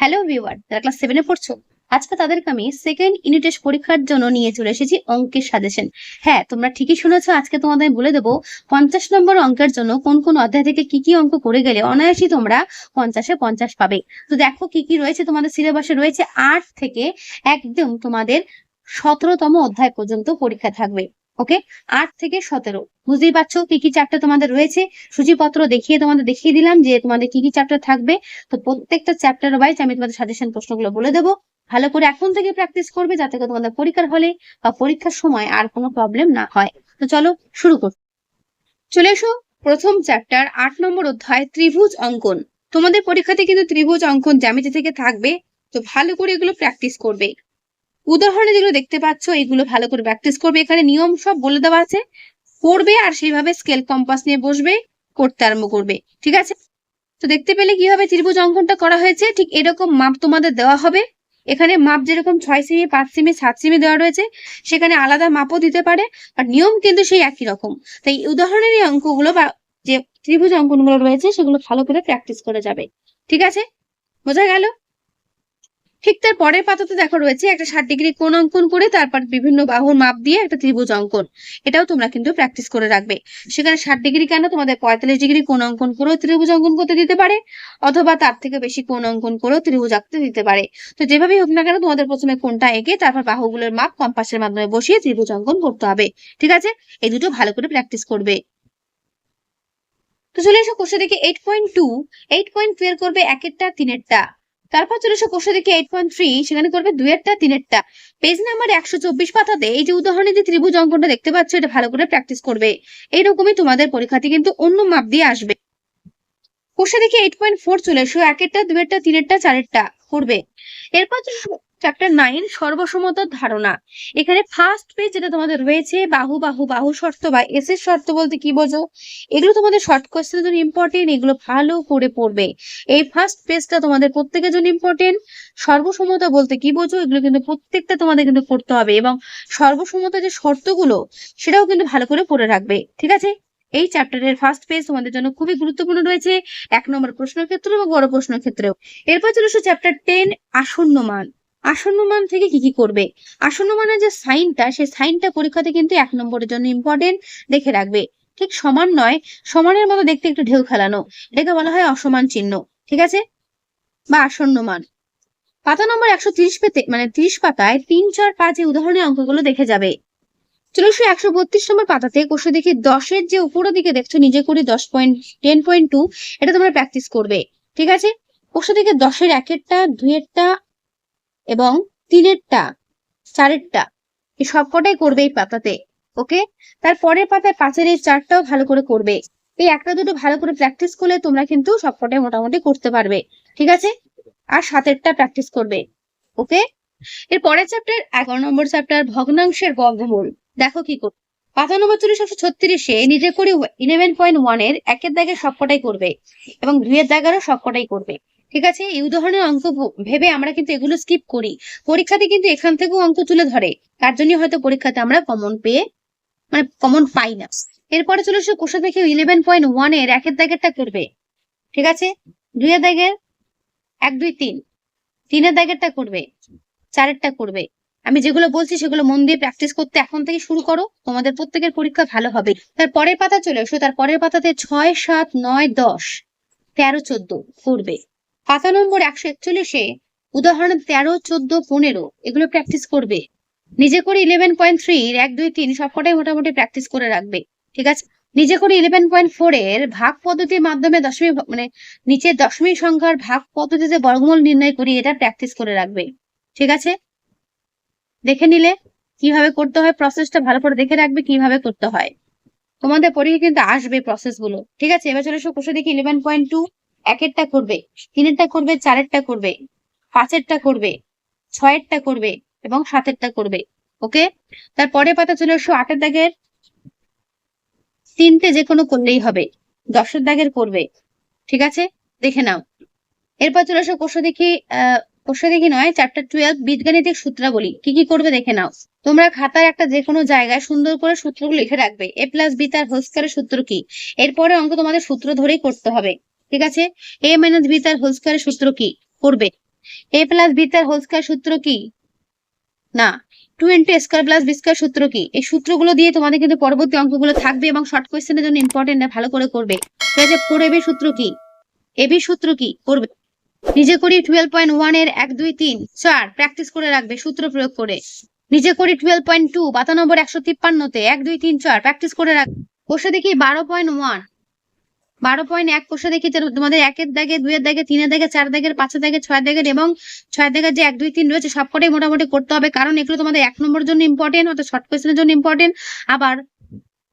Hello viewer, যারা class 7 এ পড়ছো, আজকে তাদেরকে আমি সেকেন্ড ইউনিট টেস্ট পরীক্ষার জন্য নিয়ে চলে এসেছি অঙ্কের সাজেশন। হ্যাঁ, তোমরা ঠিকই শুনেছো। আজকে তোমাদের বলে দেবো 50 নম্বর অঙ্কের জন্য কোন কোন অধ্যায় থেকে কি কি অঙ্ক করে গেলে অনায়াসই তোমরা 50-এ 50 পাবে। তো দেখো কি কি রয়েছে তোমাদের সিলেবাসে। রয়েছে 8 থেকে একদম তোমাদের 17তম অধ্যায় পর্যন্ত পরীক্ষা থাকবে। ওকে, 8 থেকে 17 বুঝতেই পারছো কি কি চ্যাপ্টার তোমাদের রয়েছে। সূচিপত্র তোমাদের দেখিয়ে দিলাম যে তোমাদের কি কি চ্যাপ্টার থাকবে। তো প্রত্যেকটা চ্যাপ্টার ওয়াইজ আমি তোমাদের সাজেশন প্রশ্নগুলো বলে দেবো। ভালো করে এখন থেকে প্র্যাকটিস করবে, যাতে করে তোমাদের পরীক্ষার হলে বা পরীক্ষার সময় আর কোনো প্রবলেম না হয়। তো চলো শুরু করি। চলে এসো প্রথম চ্যাপ্টার 8 নম্বর অধ্যায় ত্রিভুজ অঙ্কন। তোমাদের পরীক্ষাতে কিন্তু ত্রিভুজ অঙ্কন জ্যামিতি থেকে থাকবে। তো ভালো করে এগুলো প্র্যাকটিস করবে। উদাহরণে যেগুলো দেখতে পাচ্ছ এগুলো ভালো করে প্র্যাকটিস করবে। এখানে নিয়ম সব বলে দেওয়া আছে, পড়বে আর সেইভাবে স্কেল কম্পাস নিয়ে বসবে, করতে আরম্ভ করবে। ঠিক আছে, তো দেখতে পেলে কিভাবে ত্রিভুজ অঙ্কনটা করা হয়েছে। ঠিক এরকম মাপ তোমাদের দেওয়া হবে। এখানে মাপ যেরকম 6 সেমি, 5 সেমি, 7 সেমি দেওয়া রয়েছে, সেখানে আলাদা মাপও দিতে পারে, আর নিয়ম কিন্তু সেই একই রকম। তাই উদাহরণের এই অঙ্কগুলো বা যে ত্রিভুজ অঙ্কনগুলো রয়েছে সেগুলো ভালো করে প্র্যাকটিস করে যাবে। ঠিক আছে, বোঝা গেল? ঠিক তার পরের পাতাতে দেখো রয়েছে একটা 60 ডিগ্রি কোণ অঙ্কন করে তারপর বিভিন্ন বাহুর মাপ দিয়ে একটা ত্রিভুজ অঙ্কন। এটাও তোমরা কিন্তু প্র্যাকটিস করে রাখবে। সেখানে 60 ডিগ্রি কেন, তোমাদের 45 ডিগ্রি কোণ অঙ্কন করেও ত্রিভুজ অঙ্কন করতে দিতে পারে, অথবা তার থেকে বেশি কোণ অঙ্কন করেও ত্রিভুজ আঁকতে দিতে পারে। তো যেভাবেই হোক না কেন, তোমাদের প্রথমে কোণটা এঁকে তারপর বাহুগুলোর মাপ কম্পাসের মাধ্যমে বসিয়ে ত্রিভুজ অঙ্কন করতে হবে। ঠিক আছে, এই দুটো ভালো করে প্র্যাকটিস করবে। তো চলে এসো কোষে দেখে 8.2। 8.2 এর করবে একেরটা তিনেরটা। তারপর চলে এসো কোষে দেখে 8.3, সেখানে করবে দুইয়েরটা তিনেরটা। পেজ নাম্বার 124 পাতাতে এই যে উদাহরণে যে ত্রিভুজ অঙ্কনটা দেখতে পাচ্ছ, এটা ভালো করে প্র্যাকটিস করবে। এইরকমই তোমাদের পরীক্ষাতে কিন্তু অন্য মাপ দিয়ে আসবে। কোষে দেখে 8.4 চলে এসো, একেরটা দুইয়েরটা তিনেরটা চারেরটা করবে। এরপর চ্যাপ্টার 9 সর্বসমতার ধারণা। এখানে ফার্স্ট পেজ যেটা তোমাদের রয়েছে বাহু বাহু বাহু শর্ত বা এস এর শর্ত বলতে কি বোঝো, এগুলো তোমাদের শর্ট কোয়েশ্চেনের জন্য ইম্পর্টেন্ট। এগুলো ভালো করে পড়বে। এই ফার্স্ট পেজটা তোমাদের প্রত্যেকের জন্য ইম্পর্টেন্ট। সর্বসমতা বলতে কি বোঝো, এগুলো কিন্তু প্রত্যেকটা তোমাদের কিন্তু পড়তে হবে, এবং সর্বসমতা যে শর্তগুলো সেটাও কিন্তু ভালো করে পড়ে রাখবে। ঠিক আছে, এই চ্যাপ্টারের ফার্স্ট পেজ তোমাদের জন্য খুবই গুরুত্বপূর্ণ রয়েছে, 1 নম্বর প্রশ্নের ক্ষেত্রে এবং বড় প্রশ্নের ক্ষেত্রেও। এরপর চলে এসো চ্যাপ্টার 10 আসন্ন মান। আসন্ন মান থেকে কি কি করবে। আসন্ন মানের যে সাইনটা, সেই সাইনটা পরীক্ষাতে কিন্তু 1 নম্বরের জন্য ইম্পর্টেন্ট, দেখে রাখবে। ঠিক সমান নয়, সমানের মতো দেখতে একটু ঢেউ খেলানো, এটাকে বলা হয় অসমান চিহ্ন। ঠিক আছে, বা আসন্ন মান। পাতা নম্বর 130 পেতে মানে 30 পাতায় 3, 4, 5 এই উদাহরণের অঙ্কগুলো দেখে যাবে। চলো 132 নম্বর পাতাতে কোষে দেখি 10-এর যে উপরের দিকে দেখছো নিজে করে 10.2, এটা তোমরা প্র্যাকটিস করবে। ঠিক আছে, কোষে দেখে 10-এর একেরটা দুইয়েরটা এবং তিনেরটা চারেরটা এই সবকটাই করবে এই পাতাতে। ওকে, তারপরের পাতায় 5-এর এই 4টাও ভালো করে করবে। এই একটা দুটো ভালো করে প্র্যাকটিস করলে তোমরা কিন্তু সবকটাই মোটামুটি করতে পারবে। ঠিক আছে, আর 7-এরটা প্র্যাকটিস করবে। ওকে, এর পরের চ্যাপ্টার 11 নম্বর চ্যাপ্টার ভগ্নাংশের বর্গমূল। দেখো কি করবে। পাতা নম্বর 136-এ নিজে করে 11.1 এর একের দাগের সবকটাই করবে এবং 2-এর দাগেরও সবকটাই করবে। ঠিক আছে, এই উদাহরণের অঙ্ক ভেবে আমরা কিন্তু এগুলো স্কিপ করি। পরীক্ষাতে কিন্তু এখান থেকেও অঙ্ক তুলে ধরে, তার জন্য হয়তো পরীক্ষাতে আমরা কমন পাই না। এরপরে চলে এসে কোষা থেকে 11.1 এর একের দাগেরটা করবে। ঠিক আছে, 2-এর দাগের 1, 2, 3, 3-এর দাগেরটা করবে, 4-এরটা করবে। আমি যেগুলো বলছি সেগুলো মন দিয়ে প্র্যাকটিস করতে এখন থেকে শুরু করো, তোমাদের প্রত্যেকের পরীক্ষা ভালো হবে। তার পরের পাতা চলে এসো, তার পরের পাতাতে 6, 7, 9, 10, 13, 14 করবে। পাতা নম্বর 141-এ উদাহরণ 13, 14, 15 এগুলো প্র্যাকটিস করবে। নিজে করে 11.3 এর 1, 2, 3 সবকটাই মোটামুটি প্র্যাকটিস করে রাখবে। ঠিক আছে, নিজে করে 11.4 এর ভাগ পদ্ধতির মাধ্যমে দশমিক নিচের দশমিক সংখ্যার ভাগ পদ্ধতিতে বর্গমূল নির্ণয় করি, এটা প্র্যাকটিস করে রাখবে। ঠিক আছে, দেখে নিলে কিভাবে করতে হয়, প্রসেসটা ভালো করে দেখে রাখবে কিভাবে করতে হয়। তোমাদের পরীক্ষা কিন্তু আসবে প্রসেস গুলো। ঠিক আছে, এবার চলে এসো কোষে দেখি 11.2 একেরটা করবে, তিনেরটা করবে, চারেরটা করবে, 5-এরটা করবে, 6-এরটা করবে এবং 7-এরটা করবে। ওকে, তারপরে পাতা চলে এসো 8-এর দাগের 3টে যে কোনো করলেই হবে, 10-এর দাগের করবে। ঠিক আছে, দেখে নাও। এরপর চলে এসো কোষে দেখি নয় চ্যাপ্টার 12 বীজগাণিতিক সূত্রাবলী। কি কি করবে দেখে নাও। তোমরা খাতার একটা যে কোনো জায়গায় সুন্দর করে সূত্রগুলো লিখে রাখবে। a + b তার হোল স্কয়ারের সূত্র কি, এরপরে অঙ্ক তোমাদের সূত্র ধরেই করতে হবে। ঠিক আছে, a - b তার হোল স্কয়ারের সূত্র কি করবে। এ প্লাস বি তার হোল স্কয়ার সূত্র কি? না। 2 ইন্টু এ স্কয়ার প্লাস বি স্কয়ার সূত্র কি? এই সূত্রগুলো দিয়ে তোমাদের কিন্তু পরবর্তী অঙ্কগুলো থাকবে এবং শর্ট কোয়েশ্চেনের জন্য ইম্পর্টেন্ট, ভালো করে করবে। ঠিক আছে, 4ab সূত্র কি? এবি সূত্র কি করবে? নিজে করি 12.1 এর 1 2 3 4 প্র্যাকটিস করে রাখবে সূত্র প্রয়োগ করে। নিজে করি 12.2 পাতা নম্বর 153 তে 1 2 3 4 প্র্যাকটিস করে রাখবে। বসে দেখি 12.1 12.1 কোষে দেখি তোমাদের 1 এর দাগে 2 এর দাগে 3 এর দাগে 4 দাগের 5 এর দাগে 6 দাগের এবং 6 দাগের যে 1 2 3 রয়েছে সবকটাই মোটামুটি করতে হবে, কারণ এগুলো তোমাদের 1 নম্বরের জন্য ইম্পর্টেন্ট, অর্থাৎ শর্ট কোয়েশ্চেনের জন্য ইম্পর্টেন্ট, আবার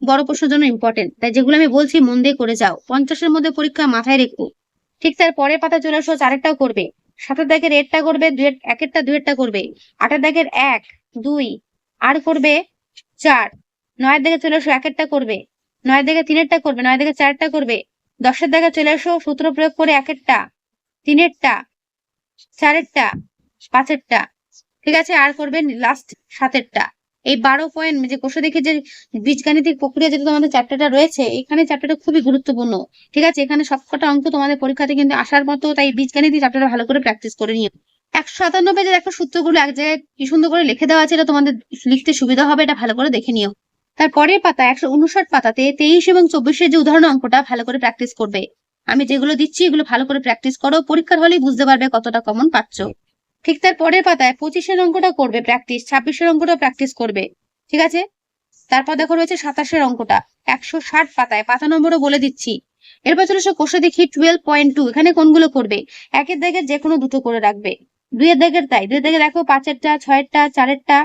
বড় প্রশ্নের জন্য ইম্পর্টেন্ট। তাই যেগুলো আমি বলছি মন দিয়ে করে যাও, 50 এর মধ্যে পরীক্ষা মাথায় রেখো। ঠিক তার পরের পাতা চলে আসো, 4এরটাও করবে, 7 দাগের 1টা করবে, 1এরটা 2এরটা করবে, 8 দাগের 1 2 আর করবে 4, 9 দাগে চলে আসো 1এরটা করবে, 9 দাগে 3এরটা করবে, 9 দাগে 4টা করবে, 10 দাগে চলে আসো সূত্র প্রয়োগ করে 1এরটা 3এরটা 4এরটা 5এরটা। ঠিক আছে, আর করবে লাস্ট 7এরটা। এই 12 পয়েন্ট যে কোষে দেখে যে বীজগাণিতিক প্রক্রিয়া যেটা তোমাদের চ্যাপ্টারটা রয়েছে, এখানে চ্যাপ্টারটা খুবই গুরুত্বপূর্ণ। ঠিক আছে, এখানে সবকটা অঙ্ক তোমাদের পরীক্ষাতে কিন্তু আসার মতো, তাই বীজগাণিতিক চ্যাপ্টারটা ভালো করে প্র্যাকটিস করে নিও। 157 পেজের একটা সূত্রগুলো এক জায়গায় কি সুন্দর করে লিখে দেওয়া আছে, এটা তোমাদের লিখতে সুবিধা হবে, এটা ভালো করে দেখে নিও। তারপরের পাতা 159 পাতাতে 23 এবং 24 যে উদাহরণ অঙ্কটা ভালো করে প্র্যাকটিস করবে। আমি যেগুলো দিচ্ছি এগুলো ভালো করে প্র্যাকটিস করো, পরীক্ষার হলেই বুঝতে পারবে কতটা কমন পাচ্ছ। ঠিক তার পরের পাতায় 25 অঙ্কটা করবে প্র্যাকটিস, 26 অঙ্কটা প্র্যাকটিস করবে। ঠিক আছে, তারপর দেখো রয়েছে 27 অঙ্কটা 160 পাতায়, পাতা নম্বরও বলে দিচ্ছি। এরপর চলে এসো কোষে দেখি 12.2, এখানে কোনগুলো করবে? 1এর দাগের যে কোনো দুটো করে রাখবে, 2 এর দাগের তাই, 2 এর দাগে দেখো 5এরটা 6এরটা 4এরটা,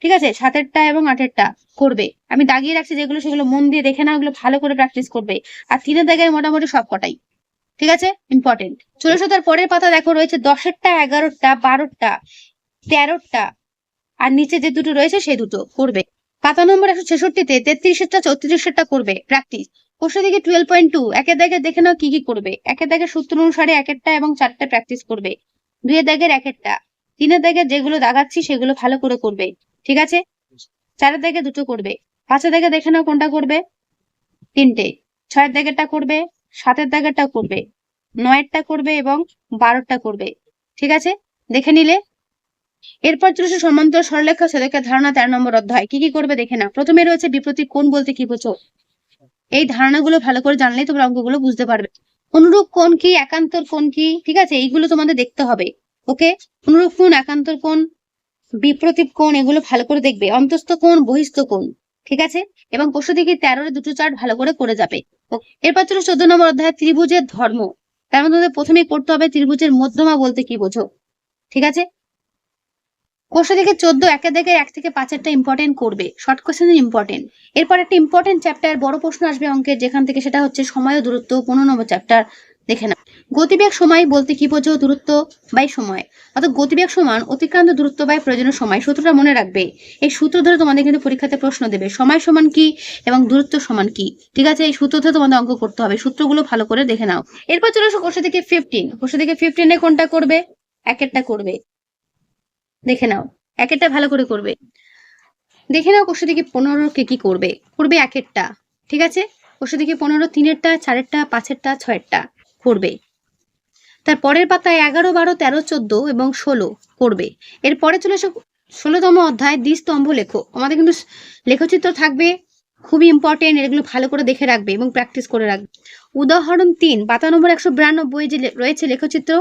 ঠিক আছে, 7এরটা এবং 8এরটা করবে। আমি দাগিয়ে রাখছি যেগুলো, সেগুলো মন দিয়ে দেখে না, ওগুলো ভালো করে প্র্যাকটিস করবে। আর 3এর দাগের মোটামুটি সব কটাই, ঠিক আছে, ইম্পর্টেন্ট। চলে এসো তার পরের পাতা, দেখো রয়েছে 10এরটা 11টা 12টা 13টা আর নিচে যে দুটো রয়েছে সেই দুটো করবে। পাতা নম্বর 166-তে 33এরটা 34এরটা করবে প্র্যাকটিস। কোষে দিকে 12.2 একের দাগে দেখে নাও কি কি করবে। 1এর দাগের সূত্র অনুসারে 1এরটা এবং 4টা প্র্যাকটিস করবে, 2 এর দাগের 1এরটা, 3 এর দাগের যেগুলো দাগাচ্ছি সেগুলো ভালো করে করবে। ঠিক আছে, 4 এর দাগে দুটো করবে, 5 এর দাগে দেখে নাও কোনটা করবে, 3টে, 6 এর দাগেরটা করবে, 7 এর দাগেরটা করবে, 9এরটা করবে এবং 12টা করবে। ঠিক আছে, দেখে নিলে। এরপর চলেছে সমান্তর সরলরেখা ছেদকের ধারণা 13 নম্বর অধ্যায়। কি কি করবে দেখে না। প্রথমে রয়েছে বিপরীত কোণ বলতে কি বোঝো, এই ধারণাগুলো ভালো করে জানলেই তোমরা অঙ্কগুলো বুঝতে পারবে। অনুরূপ কোণ কি, একান্তর কোণ কি, ঠিক আছে, এইগুলো তোমাদের দেখতে হবে। ওকে, অনুরূপ কোণ, একান্তর কোণ, বিপরীত কোণ, এগুলো ভালো করে দেখবে। অন্তস্থ কোণ, বহিস্থ কোণ, ঠিক আছে, এবং কোষে দিকে 13 এর দুটো চার্ট ভালো করে করে যাবে। এরপর চলো 14 নম্বর অধ্যায় ত্রিভুজের ধর্ম। তার মধ্যে প্রথমেই করতে হবে ত্রিভুজের মধ্যমা বলতে কি বোঝো। ঠিক আছে, কোষে দিকে 14 একের দাগের 1 থেকে 5এরটা ইম্পর্টেন্ট করবে, শর্ট কোশ্চেন ইম্পর্টেন্ট। এরপর একটা ইম্পর্টেন্ট চ্যাপ্টার, বড় প্রশ্ন আসবে অঙ্কের যেখান থেকে, সেটা হচ্ছে সময় ও দূরত্ব, 15 নম্বর চ্যাপ্টার। দেখে না, গতিবেগ সময় বলতে কি বোঝো, দূরত্ব বাই সময়, অর্থাৎ গতিবেগ সমান অতিক্রান্ত দূরত্ব বাই প্রয়োজনীয় সময়। সূত্রটা মনে রাখবে, এই সূত্র ধরে তোমাদের কিন্তু পরীক্ষাতে প্রশ্ন দেবে, সময় সমান কি এবং দূরত্ব সমান কি। ঠিক আছে, এই সূত্র ধরে তোমাদের অঙ্ক করতে হবে, সূত্রগুলো ভালো করে দেখে নাও। এরপর চলে আসো কোষে থেকে 15, কোষে থেকে 15 কোনটা করবে, 1এরটা করবে। দেখে নাও, 1এরটা ভালো করে করবে। দেখে নাও কোষে থেকে 15 কে কি করবে, করবে 1এরটা। ঠিক আছে, কোষে থেকে 15 3এরটা 4এরটা 5এরটা 6এরটা করবে। তার পরের পাতায় 11 12 13 14 এবং 16 করবে। এরপরে চলে এসো 16তম অধ্যায় দ্বিস্তম্ভ লেখো। আমাদের কিন্তু লেখচিত্র থাকবে, খুবই ইম্পর্টেন্ট, এগুলো ভালো করে দেখে রাখবে এবং প্র্যাকটিস করে রাখবে। উদাহরণ 3 পাতা নম্বর 192 যে রয়েছে লেখচিত্র,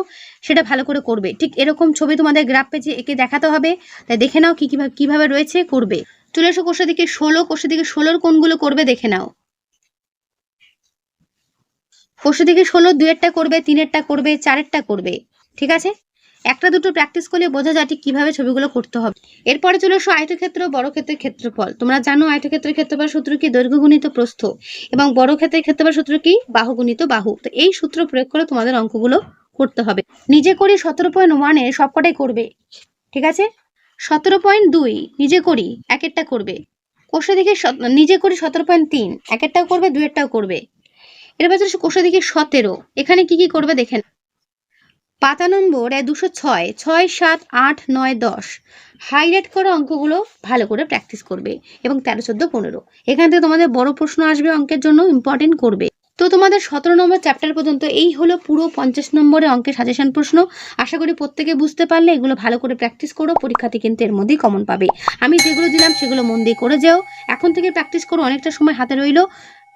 সেটা ভালো করে করবে। ঠিক এরকম ছবি তোমাদের গ্রাফ পেজে এঁকে দেখাতে হবে, তাই দেখে নাও কিভাবে রয়েছে করবে। চলে এসো কোষে দিকে 16, কোষে দিকে 16 কোনগুলো করবে দেখে নাও। কোষে দিকে 16 2এরটা করবে, 3এরটা করবে, 4এরটা করবে। ঠিক আছে, একটা দুটো প্র্যাকটিস করলে বোঝা যায় ঠিক কিভাবে ছবিগুলো করতে হবে। এরপরে চলে এসো আয়তক্ষেত্র বর্গক্ষেত্রের ক্ষেত্রফল। তোমরা জানো আয়তক্ষেত্রের ক্ষেত্রফল সূত্র কি, দৈর্ঘ্য গুণিত প্রস্থ, এবং বর্গক্ষেত্রের ক্ষেত্রফল সূত্র কি, বাহু গুণিত বাহু। তো এই সূত্র প্রয়োগ করে তোমাদের অঙ্কগুলো করতে হবে। নিজে করি 17.1 এর সবকটাই করবে। ঠিক আছে, 17.2 নিজে করি 1এরটা করবে। কোষে দিকে নিজে করি 17.3 1এরটাও করবে, 2এরটাও করবে। এরপর কোষে দিকে 17, এখানে কি কি করবে দেখেন। পাতা নম্বর 206 6 7 8 9 10 হাইলাইট করা অঙ্কগুলো ভালো করে প্র্যাকটিস করবে এবং 13 14 15 এখান থেকে তোমাদের বড় প্রশ্ন আসবে অঙ্কের জন্য, ইম্পর্টেন্ট করবে। তো তোমাদের 17 নম্বর চ্যাপ্টার পর্যন্ত এই হলো পুরো 50 নম্বরের অঙ্কের সাজেশন প্রশ্ন। আশা করি প্রত্যেকে বুঝতে পারলে, এগুলো ভালো করে প্র্যাকটিস করো, পরীক্ষাতে কিন্তু এর মধ্যেই কমন পাবে। আমি যেগুলো দিলাম সেগুলো মন দিয়ে করে যাও, এখন থেকে প্র্যাকটিস করো, অনেকটা সময় হাতে রইলো,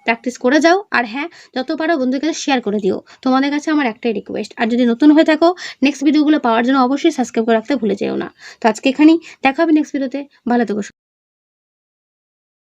প্র্যাকটিস করে যাও। আর হ্যাঁ, যত পারো বন্ধুদের কাছে শেয়ার করে দিও। তোমাদের কাছে আমার একটাই রিকোয়েস্ট, আর যদি নতুন হয়ে থাকো নেক্সট ভিডিওগুলো পাওয়ার জন্য অবশ্যই সাবস্ক্রাইব করে রাখতে ভুলে যেও না। তো আজকে এখানেই দেখা হবে নেক্সট ভিডিওতে। ভালো থেকো।